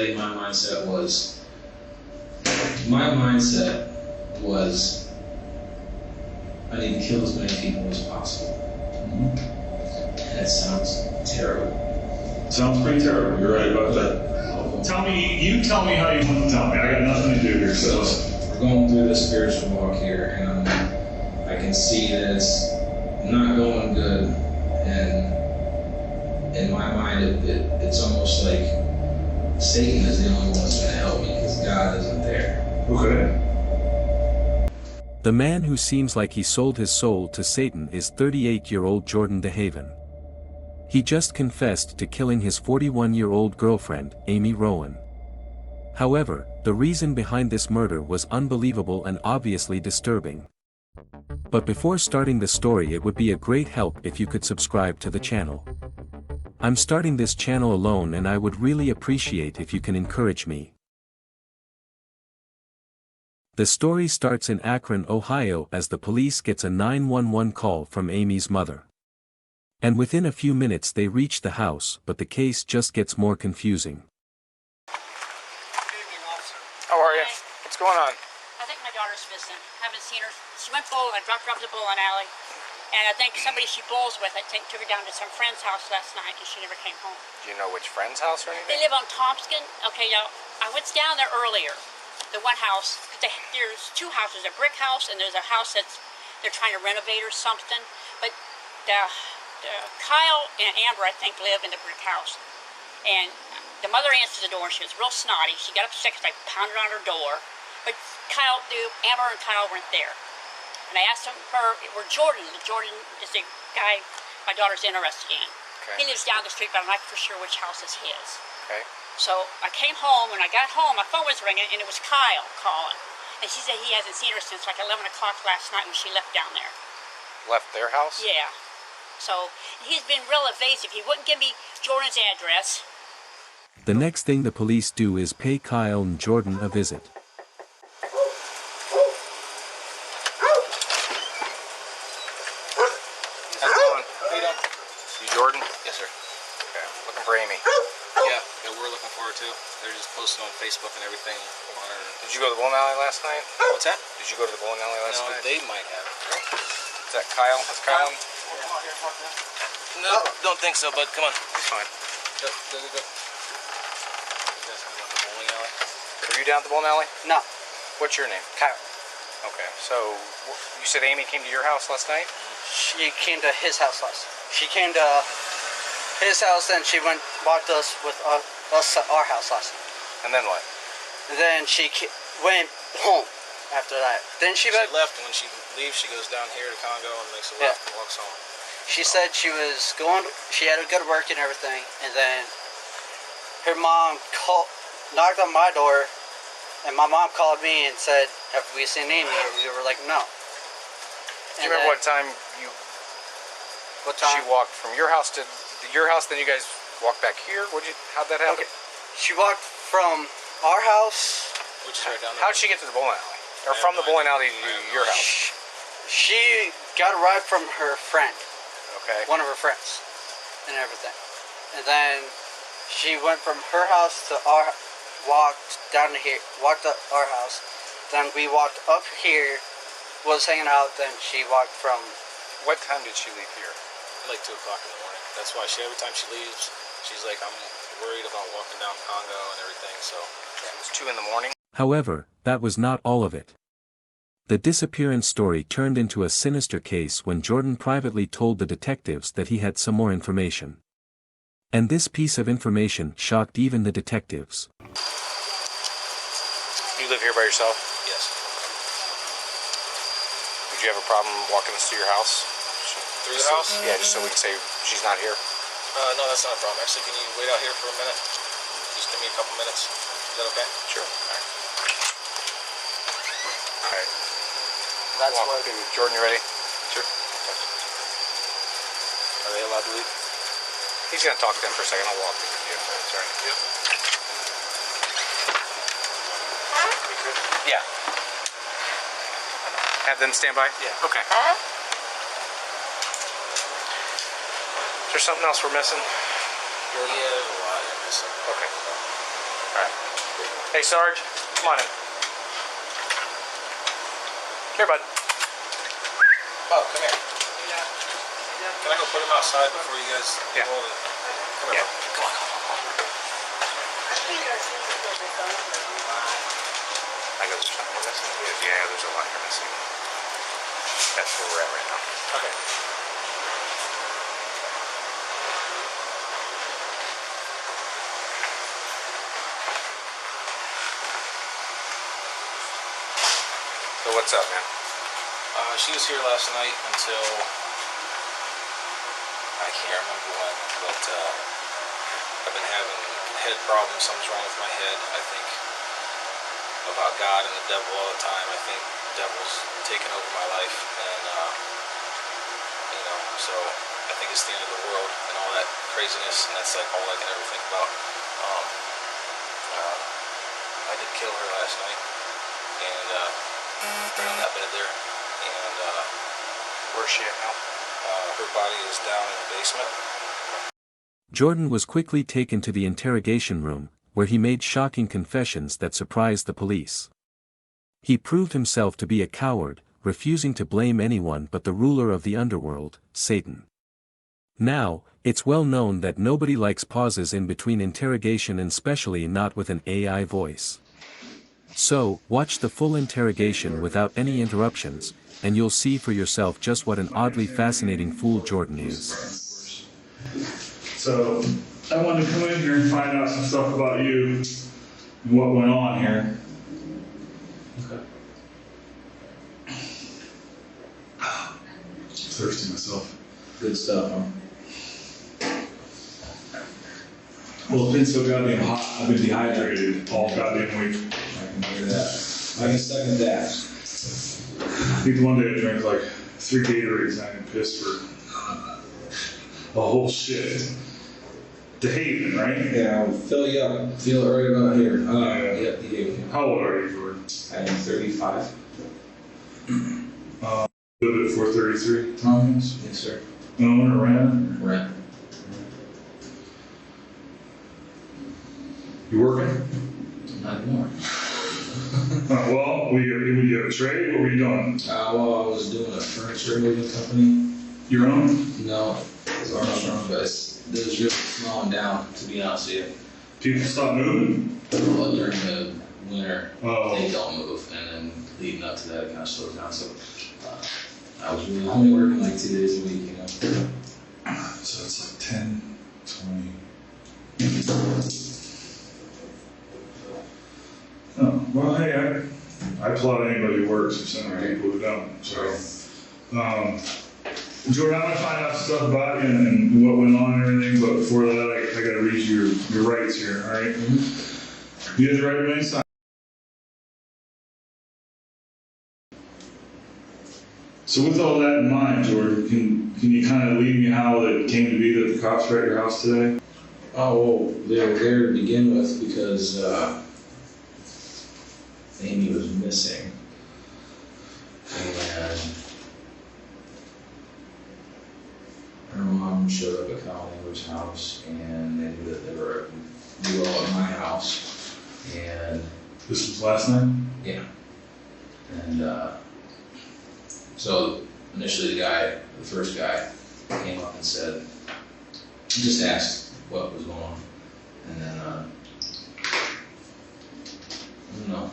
day, my mindset was, I need to kill as many people as possible. And it sounds terrible. Sounds pretty terrible. You're right about that. Tell me how you want to tell me. I got nothing to do here, so. We're going through the spiritual walk here, and I can see that it's not going good, and in my mind, it's almost like Satan is the only one that's going to help me, because God isn't there. Okay. The man who seems like he sold his soul to Satan is 38-year-old Jordan Dehaven. He just confessed to killing his 41-year-old girlfriend, Amy Rowan. However, the reason behind this murder was unbelievable and obviously disturbing. But before starting the story, it would be a great help if you could subscribe to the channel. I'm starting this channel alone, and I would really appreciate if you can encourage me. The story starts in Akron, Ohio, as the police gets a 911 call from Amy's mother. And within a few minutes they reach the house, but the case just gets more confusing. How are you? What's going on? I think my daughter's missing. Haven't seen her. She went bowling. I dropped her off at the bowling alley. And I think somebody she bowls with, I think, took her down to some friend's house last night and she never came home. Do you know which friend's house or anything? They live on Thompson. Okay, now, I was down there earlier. The one house, there's two houses, a brick house and there's a house they're trying to renovate or something. But Kyle and Amber, I think, live in the brick house. And the mother answers the door and she was real snotty. She got upset because I pounded on her door. But Amber and Kyle weren't there. And I asked her where Jordan is the guy my daughter's interested in. Okay. He lives down the street, but I'm not for sure which house is his. Okay. So I came home. When I got home, my phone was ringing, and it was Kyle calling. And she said he hasn't seen her since like 11 o'clock last night when she left down there. Left their house? Yeah. So he's been real evasive. He wouldn't give me Jordan's address. The next thing the police do is pay Kyle and Jordan a visit. How's it going? How you doing? You Jordan? Yes, sir. Okay. Looking for Amy. Yeah, we're looking for her too. They're just posting on Facebook and everything on her. Did you go to the bowling alley last night? What's that? Did you go to the bowling alley last No, night? they might have. Is that Kyle? That's Kyle? No, don't think so, but come on. It's fine. Go. You guys gonna go to the bowling alley? Were you down at the bowling alley? No, What's your name? Kyle. Okay, so you said Amy came to your house last night? She came to his house last. She came to his house, and she walked us with us at our house last night. And then what? And then she went home after that. Then she She left, and when she leaves, she goes down here to Congo and makes a left and walks home. She said she was going. She had to go to work and everything, and then her mom knocked on my door, and my mom called me and said, "Have we seen Amy?" And we were like, "No." Do you remember what time she walked from your house to your house? Then you guys walked back here. How'd that happen? Okay. She walked from our house. Which is right down there. How'd she get to the bowling alley? Or from the bowling alley to your house? She got a ride from her friend. Okay. One of her friends and everything. And then she went from her house to walked down to here, walked up our house. Then we walked up here, was hanging out. Then she walked from. What time did she leave here? Like 2 o'clock in the morning. That's why every time she leaves, she's like, I'm worried about walking down Congo and everything, so. It was 2 in the morning. However, that was not all of it. The disappearance story turned into a sinister case when Jordan privately told the detectives that he had some more information. And this piece of information shocked even the detectives. You live here by yourself? Yes. Would you have a problem walking us to your house? Through the house? Yeah, just so we can say she's not here. No, that's not a problem. Actually, can you wait out here for a minute? Just give me a couple minutes. Is that okay? Sure. All right. That's Walk. what. Jordan, you ready? Sure. Are they allowed to leave? He's going to talk to them for a second. I'll walk with you. That's all right. Yep. Yeah. Have them stand by? Yeah. Okay. Is there something else we're missing? Yeah, there's a lot you're missing. Okay. All right. Hey, Sarge, come on in. Here, bud. Oh, come here. Can I go put him outside before you guys Yeah. roll it? Come here. Yeah. Come on. I go, there's something we're missing? Yeah, there's a lot you're missing. That's where we're at right now. Okay. So what's up, man? She was here last night until I can't remember when, but I've been having head problems. Something's wrong with my head. I think about God and the devil all the time. I think the devil's taken over my life, and so I think it's the end of the world and all that craziness, and that's like all I can ever think about. I did kill her last night, and right on that bed there, and Where's she at now? her body is down in the basement. Jordan was quickly taken to the interrogation room, where he made shocking confessions that surprised the police. He proved himself to be a coward, refusing to blame anyone but the ruler of the underworld, Satan. Now, it's well known that nobody likes pauses in between interrogation, and especially not with an AI voice. So, watch the full interrogation without any interruptions, and you'll see for yourself just what an oddly fascinating fool Jordan is. So, I wanted to come in here and find out some stuff about you and what went on here. Okay. Thirsty myself. Good stuff, huh? Well, it's been so goddamn hot. I've been dehydrated all goddamn week. I can hear that. I can second that. I think one day I drank like 3 Gatorades and I got pissed for a whole shit. Dehaven, right? Yeah, I'll fill you up. Feel it right about here. Yeah. Yep, you. How old are you, Jordan? I am 35. Live at 433 Tompkins? Yes, sir. Own or rent? Rent. You working? Not anymore. Well, would you have a trade? What were you doing? Well, I was doing a furniture moving company. Your own? No, it's Armstrong, but it's really slowing down, to be honest with you. People stop moving? Well, during the winter, Oh. they don't move, and then leading up to that, it kind of slows down. So I was really only working like 2 days a week, you know. So it's like 10, 20. Oh, well, hey, I applaud anybody who works and some people who don't. So, Jordan, I'm going to find out some stuff about you and what went on and everything, but before that, I got to read you your rights here, all right? Mm-hmm. You have the right to remain silent. So with all that in mind, Jordan, can you kind of lead me how it came to be that the cops were at your house today? Oh, well, they were there to begin with because Amy was missing. And her mom showed up at Kyle Language house, and they knew that they were all at my house. And This was last night? yeah. And so initially the first guy came up and said, just asked what was going on. And then, I don't know.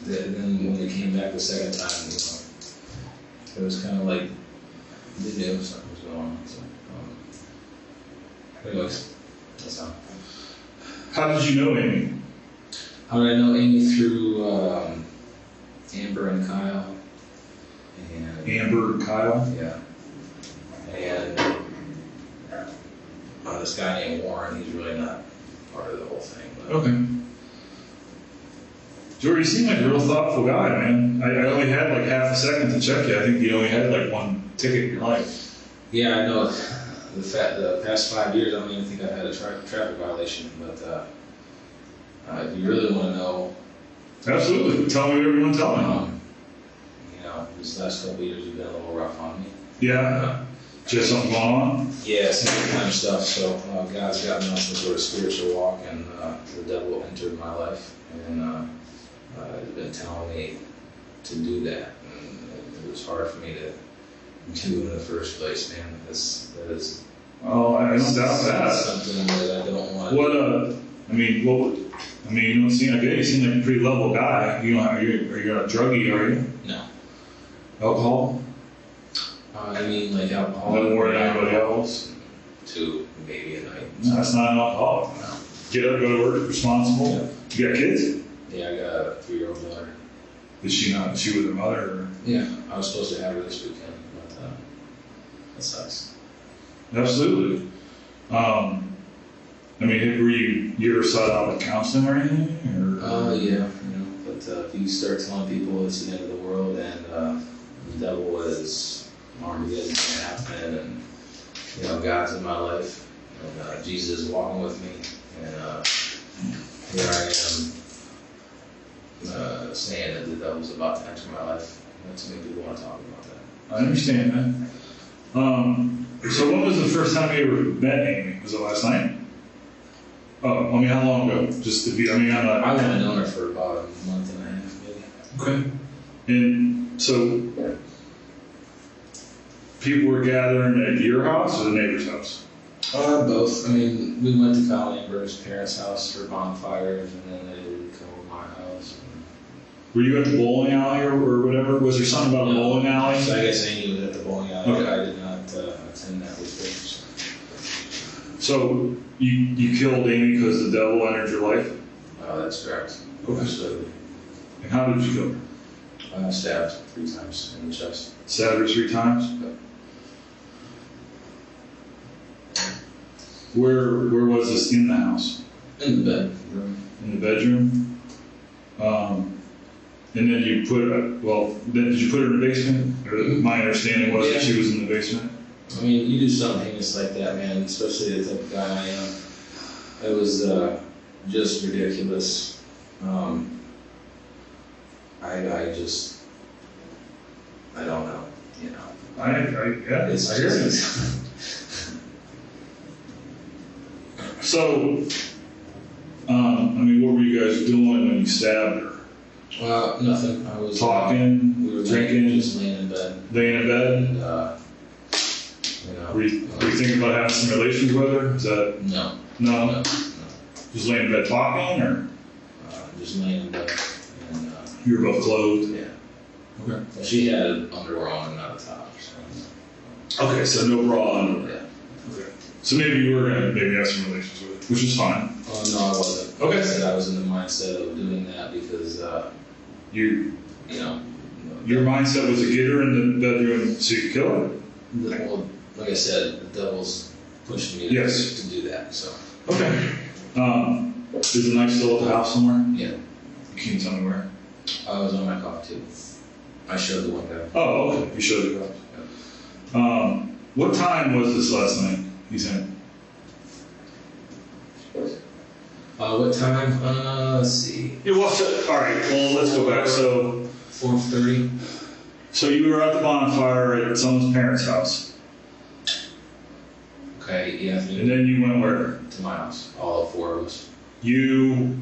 Then when they came back the second time, it was kind of like they knew something was going on. So, anyways, that's how. How did you know Amy? How did I know Amy? Through Amber and Kyle. And Amber and Kyle? yeah. And this guy named Warren, he's really not part of the whole thing. But Okay. Jordan, you seem like a real thoughtful guy, man. I only had like half a second to check you. I think you only had like one ticket in your life. yeah, I know the past 5 years, I don't even think I've had a traffic violation. But if you really want to know, Absolutely. Tell me whatever you want to tell me. these last couple of years have been a little rough on me. Yeah. Just something going on? Yeah, same kind of stuff. So God's got me on some sort of spiritual walk, and the devil entered my life, and has been telling me to do that. And it was hard for me to do in the first place, man. That is. Oh, I don't doubt that. Something that I don't want. What you don't seem like it. You seem like a pretty level guy. You know, are you a druggie? Are you? No. Alcohol? I mean, like alcohol. No more than anybody else. 2, maybe a night. No, that's not an alcoholic. No. Get up, go to work, responsible. Yeah. You got kids? Yeah, I got a 3-year-old daughter. Is she not? Is she with her mother? Or? Yeah, I was supposed to have her this weekend, but that sucks. Absolutely. Were you ever sought out with counseling or anything? Or? Yeah, but if you start telling people it's the end of the world and the devil is Armageddon's gonna happen, and God's in my life, and Jesus is walking with me, and here I am saying that the devil's about to enter my life. Too many people want to talk about that. I understand that. So when was the first time you ever met Amy? Was it last night? Oh, how long ago? Just to be, I've only known her for about a month and a half, maybe. Okay. And so, people were gathering at your house or the neighbor's house? Both. We went to Kyle Amber's parents' house for bonfires, and then they would come to my house. Were you at the bowling alley or whatever? Was there something about a bowling alley? So I guess Amy was at the bowling alley. Okay. I did not attend that with her. So you killed Amy because the devil entered your life? That's correct. Okay. Absolutely. And how did you kill her? Stabbed 3 times in the chest. Stabbed her 3 times? Yep. Where was this in the house? In the bedroom. In the bedroom? And then you put did you put her in the basement? Or my understanding was that she was in the basement? You do something heinous like that, man, especially the type of guy I am. It was just ridiculous. I don't know, Yeah, It's I hear it. So, what were you guys doing when you stabbed her? Nothing. I was Talking, we were drinking, just laying in bed. laying in bed? And, Were you thinking about having some relations with her? Is that No. just laying in bed talking, or Just laying in bed. And, you were both clothed? yeah. Okay. Well, she had underwear on and not a top. So. Okay, so no bra underwear. Yeah. Okay. So maybe you were gonna have some relations with her, which is fine. No, I wasn't. Okay. Like I said, I was in the mindset of doing that because, Your mindset was to get her in the bedroom so you could kill her? well, like I said, the devil's pushing me Yes. to do that. So. Okay. Is the knife still at the house somewhere? Yeah. You can't tell me where. I was on my coffee too. I showed the one guy. Oh, okay. You showed the cops. What time was this last night? You said. What time? Let's see. All right. Well, let's go back. So 4:30. So you were at the bonfire at someone's parents' house, Okay. Yeah. and then you went where? To my house. All 4 of us. You,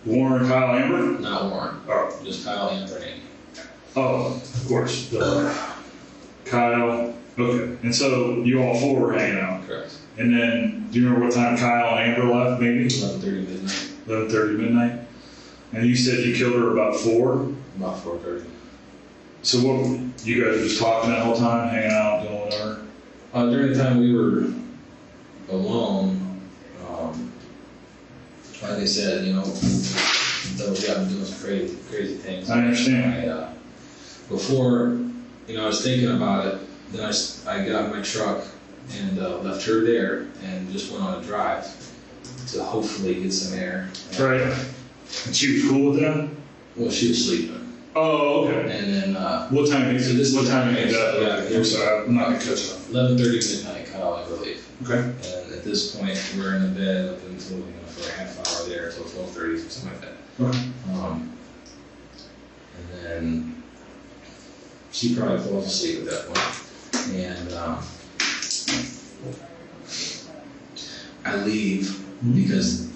Warren, Kyle, Amber. Not Warren. Oh. Just Kyle, Amber, and Amy. Oh, of course. Kyle. Okay. And so you all 4 were hanging out. Correct. And then, do you remember what time Kyle and Amber left, maybe? 11:30 midnight. 11:30 midnight? And you said you killed her about 4? About 4:30. So what, you guys were just talking that whole time, hanging out, doing whatever? During the time we were alone, like I said, those got me doing some crazy things. I understand. Before, I was thinking about it, then I got in my truck and left her there and just went on a drive to hopefully get some air. Right. And she was cool with that? Well, she was sleeping. Oh, okay. And then, What time did what time did that? Yeah. I'm sorry, I'm not gonna catch up. 11:30 midnight, Kyle, I believe. Okay. And at this point, we're in the bed up until, for a half hour there, till 12:30, something like that. Okay. And then she probably falls asleep at that point. And I leave because,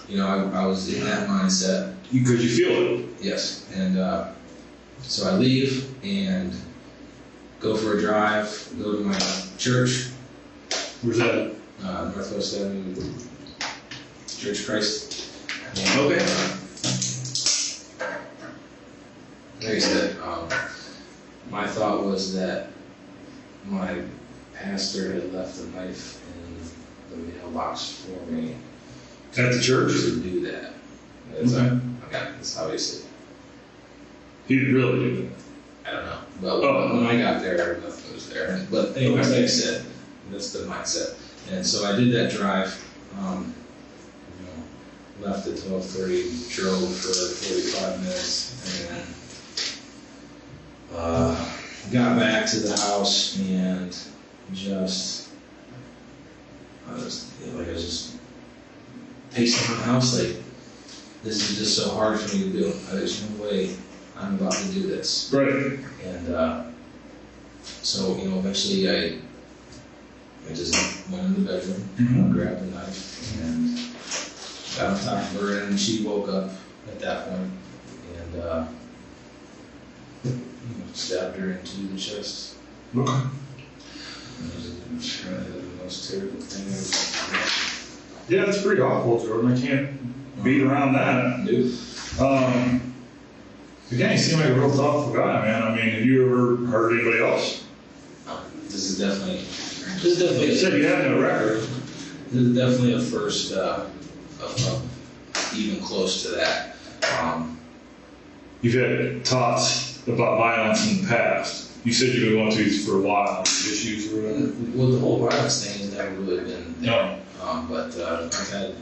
you know, I was in that mindset. Because you feel it. Yes, and so I leave and go for a drive, go to my church. Where's that? Northwest Avenue Church of Christ. And, Okay. like I said, my thought was that my pastor had left a knife in the mailbox for me At the church? to do that. That's, Okay. that's obviously, He really did it. I don't know. But when I got there, nothing was there. But anyways, like I said, that's the mindset. And so I did that drive. Left at 12:30, drove for 45 minutes, and then got back to the house and I was just pacing around the house like, this is just so hard for me to do. There's no way I'm about to do this. Right. And so, eventually I just went in the bedroom, grabbed a knife, and got on top of her, and she woke up at that point, and stabbed her into the chest. Okay. And it was kind of the most terrible thing ever. Yeah, it's pretty awful, Jordan. I can't beat around that. Dude. Again, you seem like a real thoughtful guy, man. I mean, have you ever hurt anybody else? This is definitely. You said you had no record. This is definitely a first, even close to that. You've had thoughts about violence in the past. You said you've been going through these for a while, issues or whatever. Well, the whole violence thing has never really been there. No. But I've had,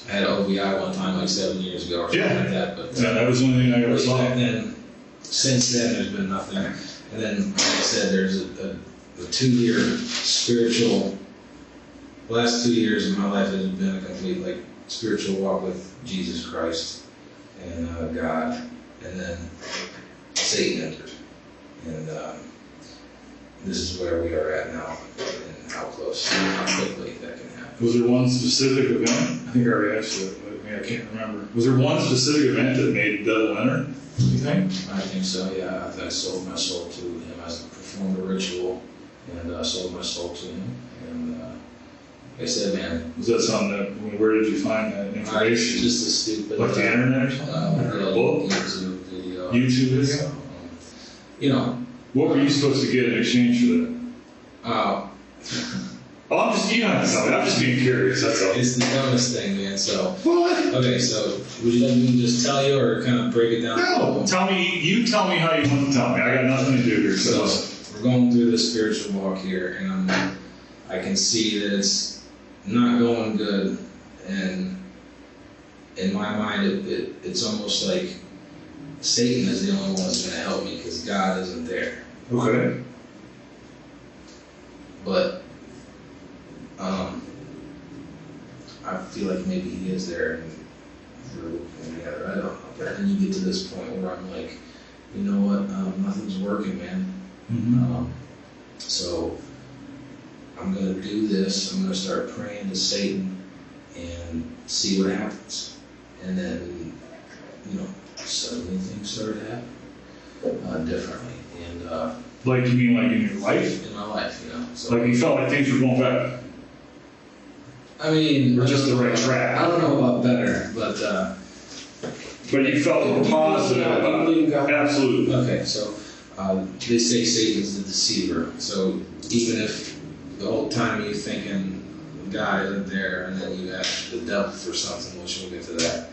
I had OVI one time, like 7 years ago or something like that. But Yeah, that was the only thing I ever saw. And then, since then, there's been nothing. And then, like I said, there's a 2-year spiritual. The last 2 years of my life has been a complete spiritual walk with Jesus Christ and God, and then Satan entered, and this is where we are at now, and how close, how quickly that can happen. Was there one specific event? I think I already asked you that, but I can't remember. Was there one specific event that made the devil enter, you think? I think so, yeah. I sold my soul to him. I performed a ritual and sold my soul to him, and like I said, man. Was that something that, where did you find that information? Just a stupid. Like the internet or something? Or a book? YouTube video. YouTube video? What were you supposed to get in exchange for that? I'm just, you don't have to tell me. I'm just being curious, that's all. It's the dumbest thing, man. So. What? Okay, so would you like me to just tell you or kind of break it down? No, tell me how you want to tell me. I got nothing to do here, so. We're going through this spiritual walk here, and I can see that it's not going good, and in my mind, it's almost like Satan is the only one that's going to help me because God isn't there. Okay. But I feel like maybe he is there, and we're looking together. I don't know. But then you get to this point where I'm like, you know what? Nothing's working, man. Mm-hmm. So I'm going to do this. I'm going to start praying to Satan and see what happens. And then, suddenly things started happening differently. And like, you mean like in your life? in my life, So, Like you felt like things were going bad? I mean, Or just the right track? I don't know about better, but you felt more positive about it? Absolutely. Okay, so they say Satan's the deceiver. So even if the whole time you're thinking God isn't there, and then you ask the devil for something, which we'll get to that,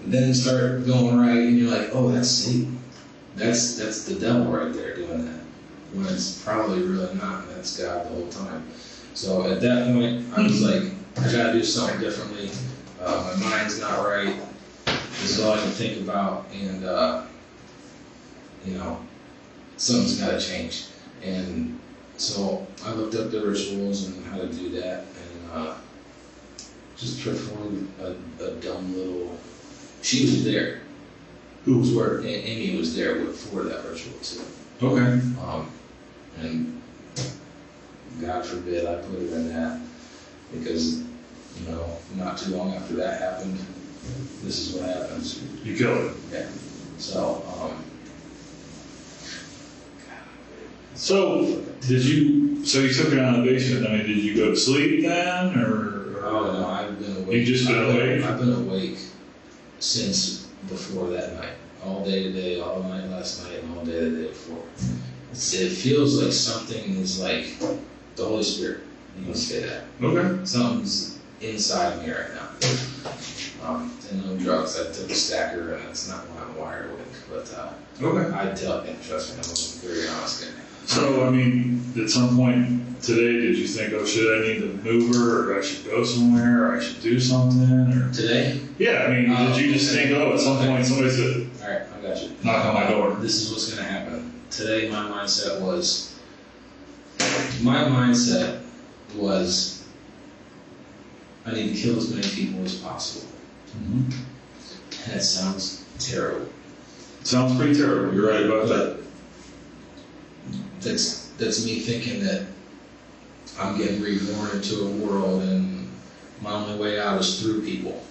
then start going right, and you're like, oh, that's Satan. That's the devil right there doing that. When it's probably really not, and that's God the whole time. So at that point, I was like, I gotta do something differently. My mind's not right. This is all I can think about, and something's gotta change. And so I looked up the rituals and how to do that, and just performed a dumb little. She was there. Who was where? Amy was there for that ritual too. Okay. And God forbid I put her in that, because, not too long after that happened, this is what happens. You killed her. Yeah. So, So you took her on the basement. I mean, did you go to sleep then, or? oh no, I've been awake. You just been awake? I've been awake since before that night. All day today, all night last night, and all day the day before. It feels like something is like the Holy Spirit. You can say that. Okay. Something's inside me right now. And no drugs. I took a stacker, and that's not why I'm wired awake. But Okay. I'd tell you, trust me, I'm a very honest guy. So, I mean, at some point today, did you think, oh, should I need to move her, or I should go somewhere, or I should do something, or? Today? Yeah, I mean, did you just think, oh, at some point somebody said, All right, I got you. knock on my door? This is what's going to happen. Today, my mindset was, I need to kill as many people as possible. Mm-hmm. And it sounds terrible. Sounds pretty terrible. You're right about that. That's me thinking that I'm getting reborn into a world, and my only way out is through people.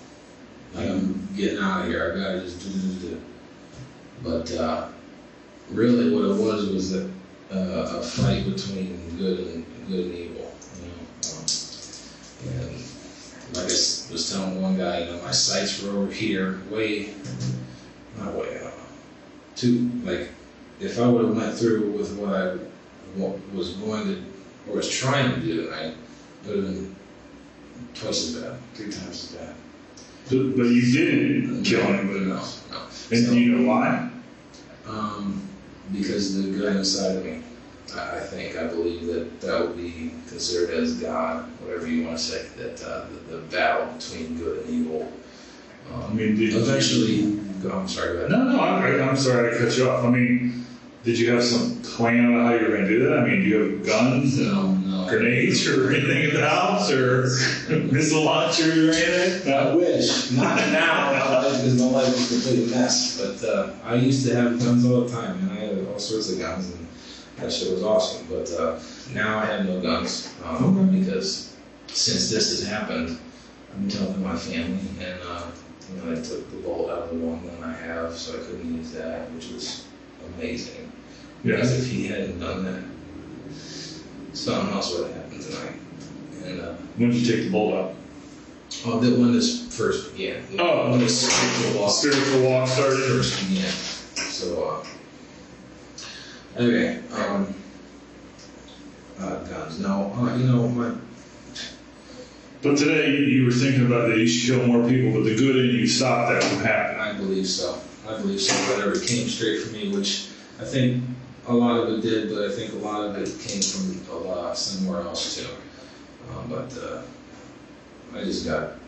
Like, I'm getting out of here. I gotta just do. But really, what it was a fight between good and evil. And like I was telling one guy, my sights were over here, if I would have went through with what I was going to, or was trying to do, right, it would have been twice as bad, 3 times as bad. But you didn't kill anybody. No. And do you know why? Because the good inside of me, I believe that would be considered as God, whatever you want to say, that the battle between good and evil. I mean, eventually, I'm sorry, go ahead. No, I'm sorry I cut you off. I mean, did you have some plan on how you were going to do that? I mean, do you have guns and grenades or anything at the house, or missile launchers or anything? I wish. Not now, because my life is a complete mess. But I used to have guns all the time, and I had all sorts of guns, and that shit was awesome. But now I have no guns, because since this has happened, I've been talking to my family, and I took the bolt out of the one gun I have, so I couldn't use that, which was amazing. Yeah. Because if he hadn't done that, something else would have happened tonight. And when did you take the bolt out? Oh, when this first began. Oh, when this spiritual walk started. First began. So, anyway, guns. No, But today you were thinking about that you should kill more people, but the good in you stopped that from happening. I believe so. Whatever came straight from me, which I think a lot of it did, but I think a lot of it came from somewhere else too. But I just got.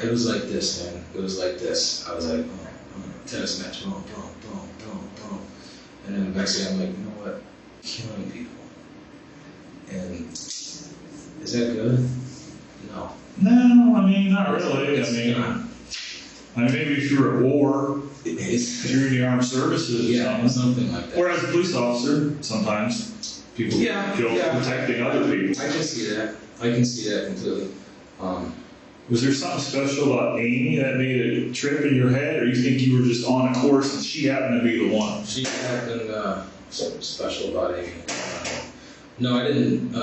It was like this, man. It was like this. I was like, tennis match, boom, boom, boom, boom, boom, and then the next thing I'm like, you know what? Killing people. And is that good? No. No, I mean, not really. I mean, maybe if you were at war, if you're in the armed services or something like that. Or as a police officer, sometimes people kill protecting other people. I can see that completely. Was there something special about Amy that made a trip in your head, or you think you were just on a course and she happened to be the one? She happened something special about Amy. No, I didn't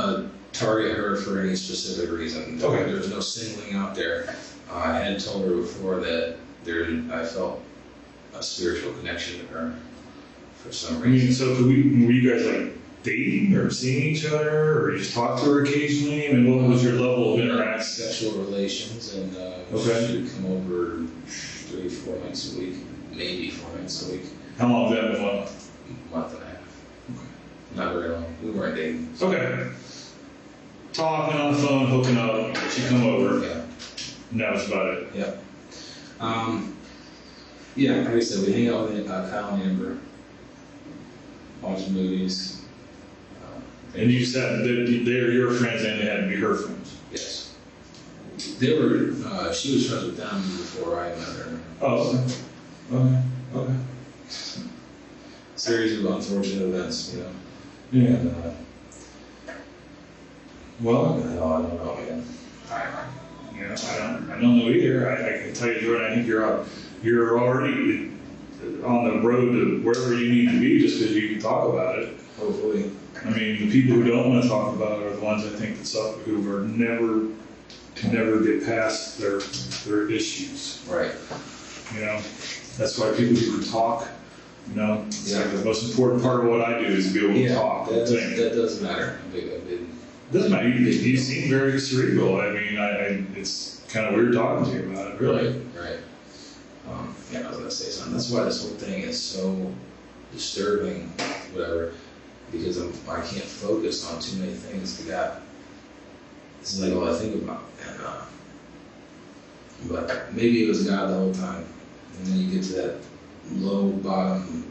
target her for any specific reason. Okay. There was no singling out there. I had told her before that I felt a spiritual connection to her for some reason. I mean, so were you guys like dating or seeing each other, or you just talk to her occasionally? I mean, what was your level of interaction? Sexual relations, and she would come over 3-4 nights a week, maybe 4 nights a week. How long has that been? Month and a half. Okay. Not very long. We weren't dating. So. Okay. Talking on the phone, hooking up. She'd come over. Yeah. And that was about it. Yep. Yeah, like I said, we hang out with Kyle and Amber, watch movies. And you said that they're your friends and they had to be her friends. Yes. They were. She was friends with them before I met her. Oh. Okay. Okay. Series of unfortunate events, you know. Yeah. And, Well, I don't know, man. I don't know either. I can tell you, Jordan, I think you're already on the road to wherever you need to be just because you can talk about it. Hopefully. I mean, the people who don't want to talk about it are the ones I think that suffer, who can never get past their issues. Right. You know, that's why people who can talk. You know, it's Yeah. like the most important part of what I do is to be able to talk. That and think. does matter. Doesn't matter. You seem very cerebral. I mean, it's kind of weird talking to you about it, really. Right. Yeah, I was gonna say something. That's why this whole thing is so disturbing, whatever, because I can't focus on too many things. This is like all I think about, and but maybe it was God the whole time, and then you get to that low bottom.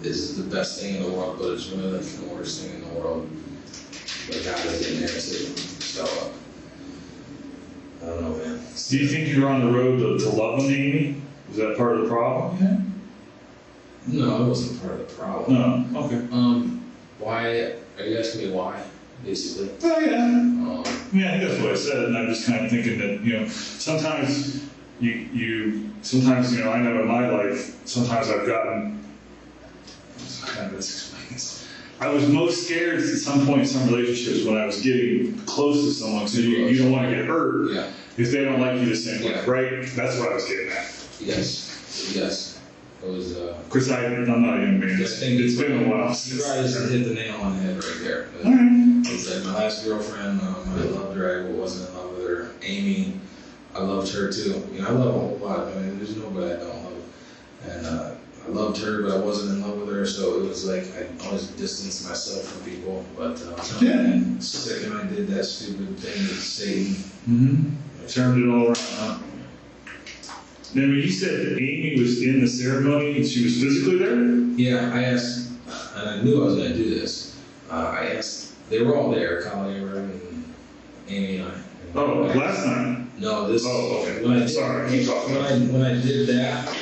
This is the best thing in the world, but it's really like the worst thing in the world. But God is getting there too. So I don't know, man. Do you think you're on the road to loving Amy? Was that part of the problem? Yeah. No, it wasn't part of the problem. No. Okay. Why? Are you asking me why? Basically. Oh yeah. Yeah, I think that's what I said, and I'm just kind of thinking that sometimes sometimes I know in my life sometimes I've gotten. How does this explain this? I was most scared at some point in some relationships when I was getting close to someone, so you don't want to get hurt if they don't like you the same way, right? That's what I was getting at. Yes. It was. Because I'm not even being. It's been a while. You probably just hit the nail on the head right there. But Alright. it was like my last girlfriend. I loved her. I wasn't in love with her. Amy, I loved her too. I love a whole lot. I mean, there's nobody I don't love. And I loved her, but I wasn't in love with her. So it was like I always distanced myself from people. But the second I did that stupid thing with Satan, Turned it all around. Now, when you said that Amy was in the ceremony and she was physically there? yeah, I asked, and I knew I was going to do this. I asked, they were all there, Colin, Amber, and Amy and I. Oh, last night? No, this. Oh, okay. When I Sorry, keep talking. When I did that,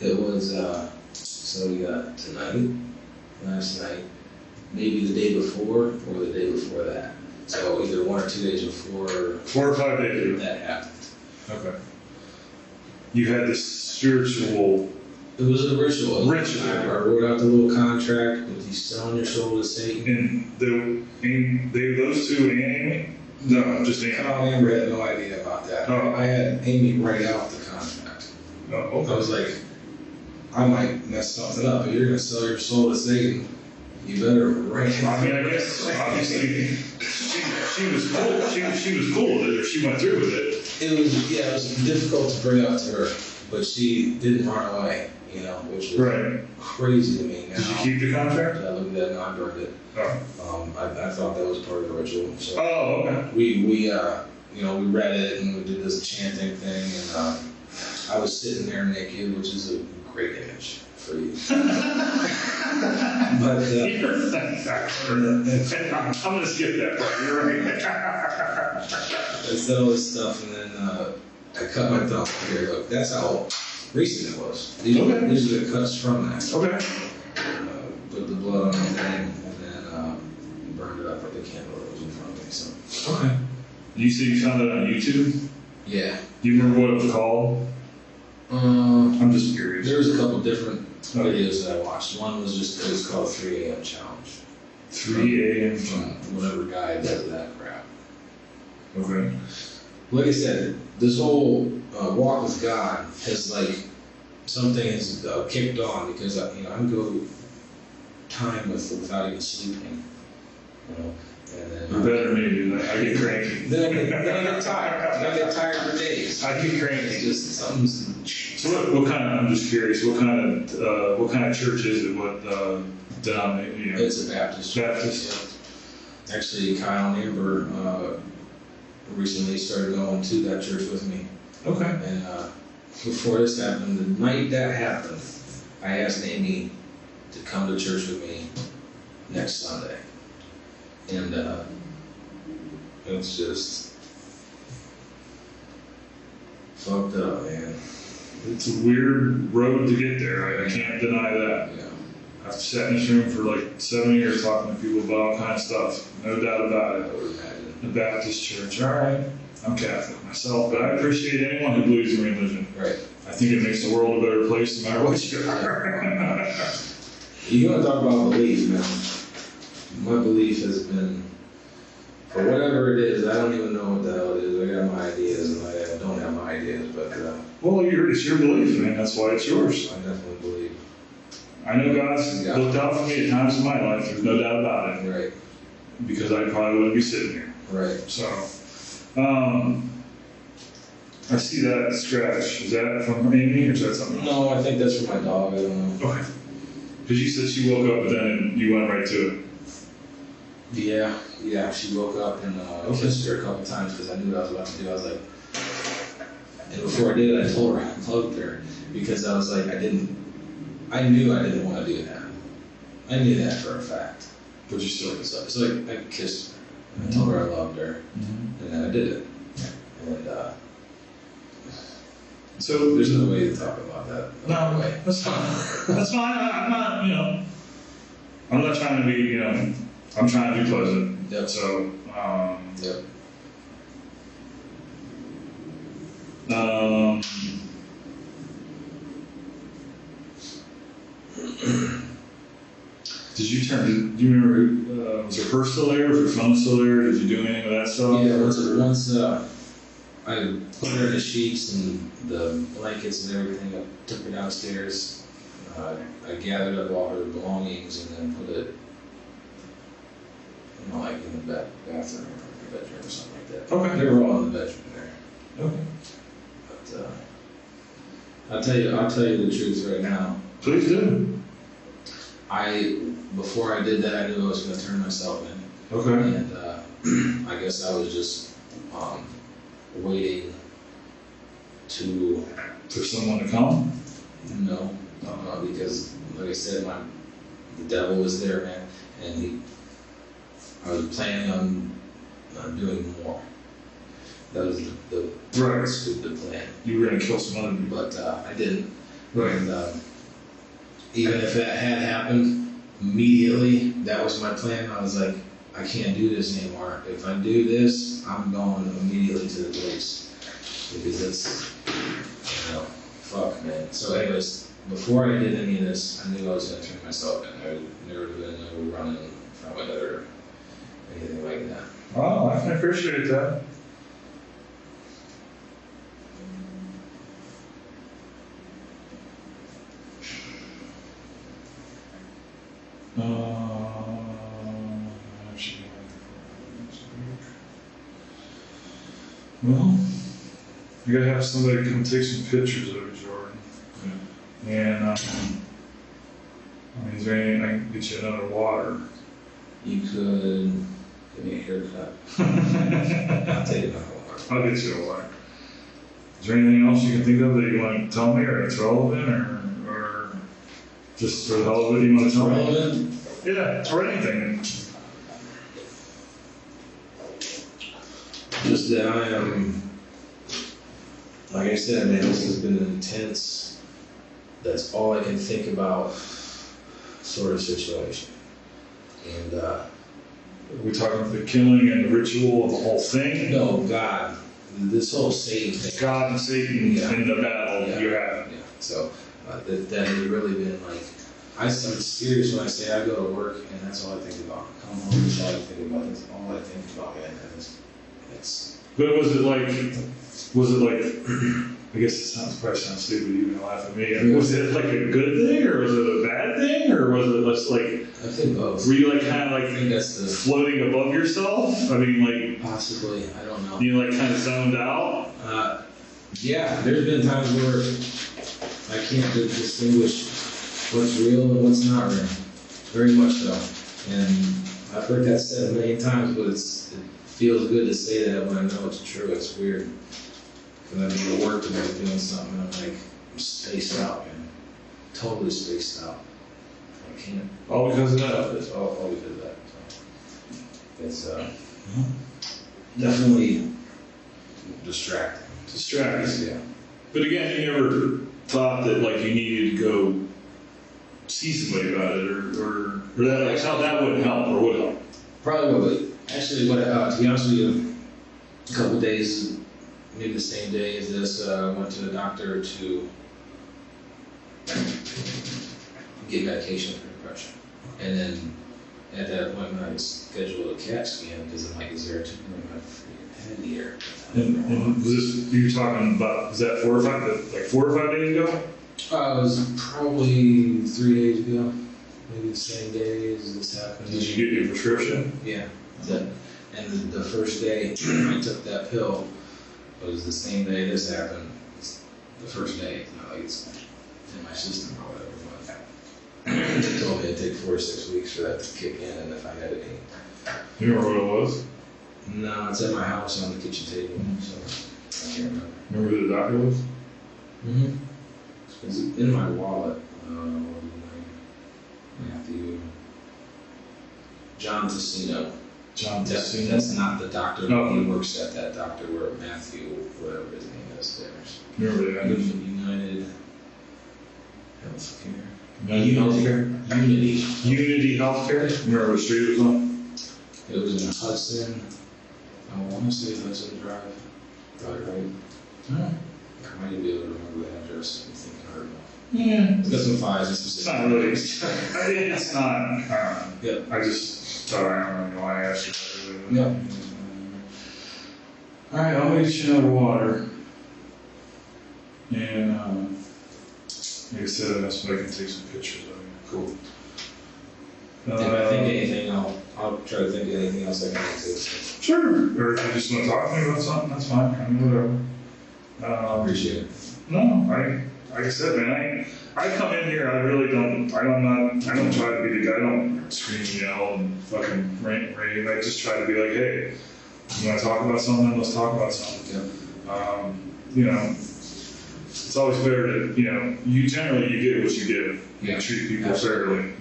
it was, so we got tonight, last night, maybe the day before or the day before that. So either 1 or 2 days before 4 or 5 days. that happened. Okay. You had this spiritual. It was a ritual. Ritual. I wrote out the little contract with you selling your soul to Satan. And those two and Amy? No, just Amy. Colin Amber had no idea about that. Oh. I had Amy write out the contract. Oh, okay. I was like, I might mess something up. If you're going to sell your soul to Satan, you better write it. I mean, I guess obviously she was cool. She was cool with it, or she went through with it. It was difficult to bring up to her, but she didn't run away, which was crazy to me. Now, Did you keep the contract? I looked at that and I burned it. Oh. I thought that was part of the ritual. So Oh, okay. we read it and we did this chanting thing, and I was sitting there naked, which is a great image for you. But I'm gonna skip that part. You're right. I said all this stuff, and then I cut my thumb. Here, look, that's how recent it was. These are the cuts from that. Okay. Put the blood on the thing, and then burned it up with the candle that was in front of me. So. Okay. You said you found it on YouTube? Yeah. Do you remember what it was called? I'm just curious. There was a couple different videos that I watched. One was it was called 3 a.m. Challenge. 3 a.m. From whatever guy does that crap. Okay. Like I said, this whole walk with God has something has kicked on because I can go time without even sleeping. And then You're better than me, dude. I get cranky. Then I get tired. I get tired for days. I get cranky. It's just something's. So what kind of? I'm just curious. What kind of church is it? What denomination? It's a Baptist church. Baptist. Yeah. Actually, Kyle and Amber recently started going to that church with me. Okay. And before this happened, the night that happened, I asked Amy to come to church with me next Sunday. And it's just fucked up, man. it's a weird road to get there. I can't deny that. Yeah. I've sat in this room for like 7 years talking to people about all kinds of stuff. No doubt about I it. would imagine. The Baptist church, all right. I'm Catholic myself, but I appreciate anyone who believes in religion. Right. I think it makes the world a better place no matter what you are. You want to talk about belief, man. My belief has been, for whatever it is, I don't even know what the hell it is. I got my ideas and I don't have my ideas, but Well, it's your belief, man. That's why it's yours. I definitely believe. I know God's looked out for me at times in my life. There's no doubt about it. Right. Because I probably wouldn't be sitting here. Right. So, I see that scratch. Is that from Amy or is that something else? No, I think that's for my dog. I don't know. Okay. Because you said she woke up and then you went right to it. Yeah, she woke up and I kissed her a couple times because I knew what I was about to do. I was like, and before I did, I told her, I hugged her because I was like, I knew I didn't want to do that. I knew that for a fact. But you still So like, I kissed her. And I told her I loved her, and then I did it. And so there's no way to talk about that. No, way. that's fine. That's fine. I'm not, I'm not trying to be, I'm trying to be pleasant. Yep. So, Yep. Do you remember, was your purse still there? Was your phone still there? Did you do anything of that stuff? Yeah, once I put her in the sheets and the blankets and everything, I took her downstairs. I gathered up all her belongings and then put it, like in the bathroom or the bedroom or something like that. Okay. They were all in the bedroom there. Okay. But I'll tell you the truth right now. Please do. Before I did that, I knew I was going to turn myself in. Okay. And I guess I was just waiting for someone to come? No, because like I said, the devil was there, man, and I was planning on doing more. That was the plan. You were going to kill some other people. But I didn't. Right. And even if that had happened immediately, that was my plan. I was like, I can't do this anymore. If I do this, I'm going immediately to the police. Because it's, fuck, man. So anyways, before I did any of this, I knew I was going to turn myself in. There would never been no running from it or anything like that. Well, I can appreciate that. Well, you gotta have somebody come take some pictures of you, Jordan. Yeah. And is there anything I can get you another water? You could give me a haircut. I'll take another water. I'll get you a water. Is there anything else you can think of that you want to tell me, or it's relevant, or just for the hell of it you want to tell me? Relevant? Yeah, or anything. Just that I am, like I said, man, this has been an intense, that's all I can think about sort of situation. And, We're talking about the killing and the ritual of the whole thing? no, God, this whole Satan thing. God and Satan Yeah. in the battle you have. Yeah, so that has really been like, I'm serious when I say I go to work and that's all I think about. Come home, that's all I think about. That's all I think about, man. And it's But was it like, I guess it probably sounds stupid, you can laugh at me. I mean, was it like a good thing, or was it a bad thing, or was it just like, I think both. were you like kind of I like think that's the floating above yourself? I mean, like, possibly. I don't know. you like kind of zoned out? Yeah, there's been times where I can't distinguish what's real and what's not real. Very much so. And I've heard that said a million times, but it feels good to say that when I know it's true. It's weird. When I'm at work and I'm doing something, and I'm like, I'm spaced out, man. Totally spaced out. I can't. All because of that? All because of that. So it's definitely distracting. Distracting. Yeah. But again, you never thought that like you needed to go see somebody about it, or that like how that wouldn't help or would help? Probably would. Actually, what to be honest with you, a couple days, maybe the same day as this, I went to the doctor to get medication for depression, and then at that appointment I scheduled a CAT scan because I'm like, is there a tumor in my freaking head here? And was this, you were talking about, was that 4 or 5 days ago? It was probably 3 days ago, maybe the same day as this happened. Did you get your prescription? Yeah. And the first day I took that pill was the same day this happened. It's the first day, it's not like it's in my system or whatever. But they told me it'd take 4 to 6 weeks for that to kick in, and if I had any. You remember what it was? No, it's at my house on the kitchen table, so I can't remember. Remember who the doctor was? Mm-hmm. It's in my wallet. Matthew. John Tessino. John Tessino? That's not the doctor. No. He works at that doctor where Matthew, whatever his name is, there. Remember that? United Healthcare. Unity Healthcare? Remember what street it was on? It was in Hudson. I want to say Hudson Drive. Probably right. I might be able to remember the address. I'm thinking hard enough. Yeah. It's got some fives and It's specific. not really. It's not. Yep. I just thought I don't know why I asked you. Yep. All right, I'll make you another water. And like I said, that's what I can take some pictures of you. Cool. If I think of anything, I'll try to think of anything else I can think of. Sure. Or if you just want to talk to me about something, that's fine. I mean, whatever. I appreciate it. No, like I said, man, I come in here, I really don't try to be the guy, I don't scream, yell, and fucking rave. I just try to be like, hey, you want to talk about something? Let's talk about something. Yep. You know, it's always better to, you generally get what you give. Yeah. You treat people fairly,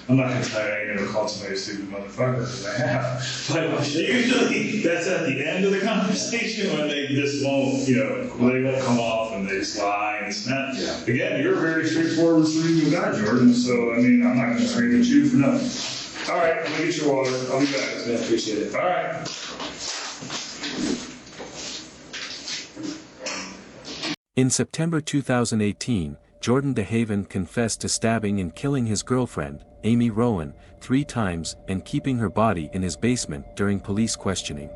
I'm not gonna tell you I never called somebody a stupid motherfucker, because I have. But usually, that's at the end of the conversation when they just won't, they won't come off and they just lie and snap. Yeah. Again, you're a very straightforward, reasonable guy, Jordan, so, I'm not gonna scream at you for nothing. All right, let me get your water, I'll be back. I appreciate it. All right. In September 2018, Jordan Dehaven confessed to stabbing and killing his girlfriend, Amy Rowan, 3 times and keeping her body in his basement during police questioning.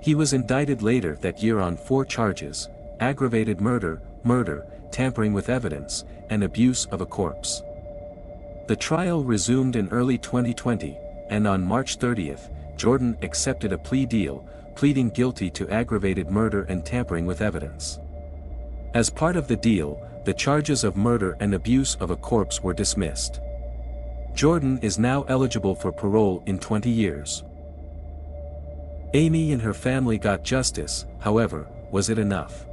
He was indicted later that year on 4 charges: aggravated murder, tampering with evidence, and abuse of a corpse. The trial resumed in early 2020, and on March 30th, Jordan accepted a plea deal, pleading guilty to aggravated murder and tampering with evidence. As part of the deal, the charges of murder and abuse of a corpse were dismissed. Jordan is now eligible for parole in 20 years. Amy and her family got justice, however, was it enough?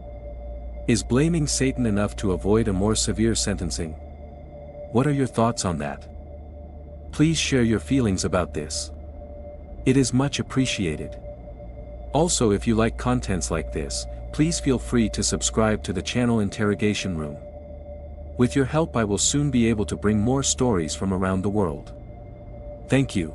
Is blaming Satan enough to avoid a more severe sentencing? What are your thoughts on that? Please share your feelings about this. It is much appreciated. Also, if you like contents like this, please feel free to subscribe to the channel Interrogation Room. With your help I will soon be able to bring more stories from around the world. Thank you.